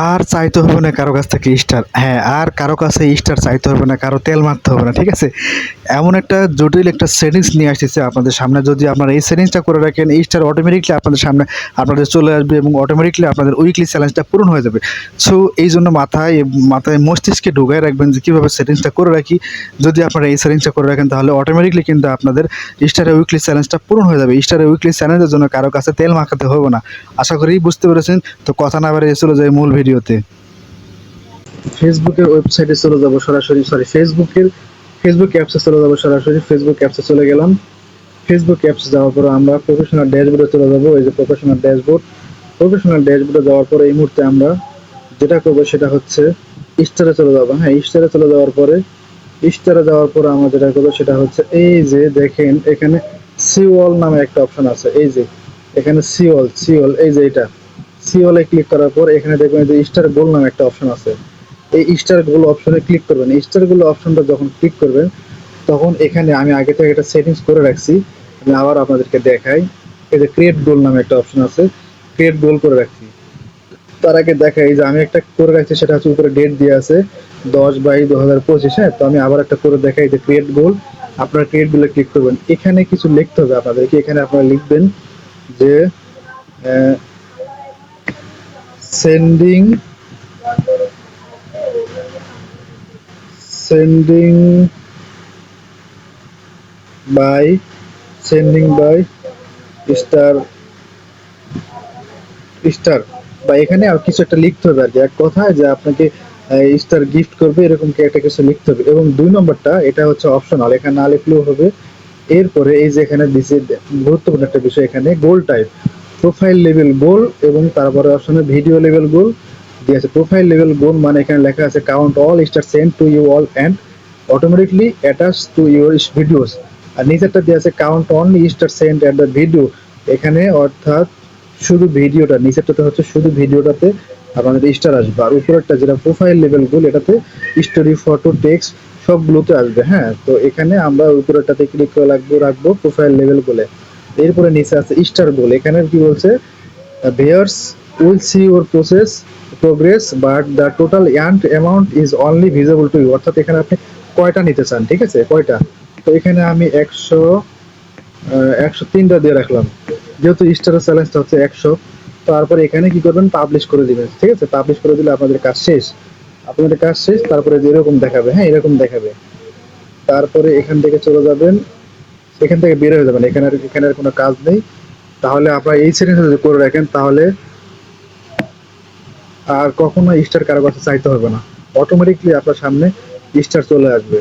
আর চাইতে হবে না কারো কাছ থেকে স্টার। হ্যাঁ, আর কারো কাছে স্টার চাইতে হবে না, কারো তেল মারতে হবে না। ঠিক আছে? এমন একটা জটিল একটা সেটিংস নিয়ে আসতেছে আপনাদের সামনে। যদি আপনারা এই সেটিংসটা করে রাখেন, স্টার অটোমেটিকলি আপনাদের সামনে আপনাদের চলে আসবে এবং অটোমেটিকলি আপনাদের উইকলি চ্যালেঞ্জটা পূরণ হয়ে যাবে। সো এইজন্য মাথায় মস্তিষ্কে ঢুকায় রাখবেন যে কীভাবে সেটিংসটা করে রাখি। যদি আপনারা এই সেটিংসটা করে রাখেন তাহলে অটোমেটিকলি কিন্তু আপনাদের স্টারের উইকলি চ্যালেঞ্জটা পূরণ হয়ে যাবে। স্টারের উইকলি চ্যালেঞ্জের জন্য কারো কাছে তেল মাখাতে হবে না। আশা করি বুঝতে পেরেছেন। তো কথা না বাড়িয়ে চলে যাই মূল ভিডিওতে। ফেসবুকের ওয়েবসাইটে চলে যাব সরাসরি, ফেসবুক অ্যাপসে চলে যাব সরাসরি। ফেসবুক অ্যাপসে চলে গেলাম। ফেসবুক অ্যাপসে যাওয়ার পর আমরা প্রফেশনাল ড্যাশবোর্ডে চলে যাব। এই যে প্রফেশনাল ড্যাশবোর্ডে যাওয়ার পরে এই মুহূর্তে আমরা যেটা করবো সেটা হচ্ছে স্টারে চলে যাবো। হ্যাঁ, স্টারে চলে যাওয়ার পরে আমরা যেটা করবো সেটা হচ্ছে এই যে দেখেন এখানে সিওল নামে একটা অপশন আছে। এই যে এখানে সিওল এই যে এটা সিওলে ক্লিক করার পর এখানে দেখবেন যে স্টার গোল নামে একটা অপশন আছে। এই স্টার গুলো অপশনে ক্লিক করবেন। স্টার গুলো অপশনটা যখন ক্লিক করবেন তখন এখানে আমি আগে থেকে একটা সেটিংস করে রাখছি, আমি আবার আপনাদেরকে দেখাই। এই যে ক্রিয়েট গোল নামে একটা অপশন আছে, ক্রিয়েট গোল করে রাখছি। তার আগে দেখাই যে আমি একটা করে রাখছি, সেটা হচ্ছে উপরে ডেট দিয়ে আছে 10/2/2025। হ্যাঁ, তো আমি আবার একটা করে দেখাই যে ক্রিয়েট গোল। আপনারা ক্রিয়েট গোলে ক্লিক করবেন। এখানে কিছু লিখতে হবে আপনাদেরকে। এখানে আপনারা লিখবেন যে sending sending by star star বা এখানে আর কিছু একটা লিখতে হবে আর কি, এক কথায় যে আপনাকে স্টার গিফট করবে এরকম কি একটা কিছু লিখতে হবে। এবং 2 নম্বরটা এটা হচ্ছে অপশনাল, এখানে না লিখলেও হবে। এরপরে এই যে এখানে দিছে গুরুত্বপূর্ণ একটা বিষয়, এখানে গোল টাইপ প্রোফাইল লেভেল গোল এবং তারপরে অপশনে ভিডিও লেভেল গোল দিয়েছে। প্রোফাইল লেভেল গোল মানে এখানে লেখা আছে count all star send to you all and automatically attach to your videos. আর নিচেরটা দিয়ে আছে count only star send at the video. এখানে অর্থাৎ শুধু ভিডিওটা, নিচেরটাতে হচ্ছে শুধু ভিডিওটাতে আপনাদের স্টার আসবে। আর উপরেরটা যেটা প্রোফাইল লেভেল গোল এটাতে স্টোরি, ফটো, টেক্সট সবগুলোতে আসবে। হ্যাঁ, তো এখানে আমরা উপরেরটাতে ক্লিক করে রাখবো প্রোফাইল লেভেল গোলে। এরপরে নিচে আছে স্টার গোল। এখানে কি বলছে, viewers will see your progress but the total earned amount is only visible to you. অর্থাৎ এখানে আপনি কয়টা নিতে চান, ঠিক আছে, কয়টা। তো এখানে আমি 103টা দিয়ে রাখলাম, যেহেতু স্টারের চ্যালেঞ্জটা হচ্ছে 100। তারপরে এখানে কি করবেন, পাবলিশ করে দিবেন। ঠিক আছে, পাবলিশ করে দিলে আপনাদের কাজ শেষ। তারপরে যে এরকম দেখাবে, হ্যাঁ এরকম দেখাবে। তারপরে এখান থেকে চলে যাবেন, এখান থেকে বের হয়ে যাবেন। এখানে আর কোনো কাজ নেই। তাহলে আপনারা এই সেটিংসটা যদি করে রাখেন তাহলে আর কখনো স্টার কারো কাছে চাইতে হবে না, অটোমেটিকলি আপনার সামনে স্টার চলে আসবে।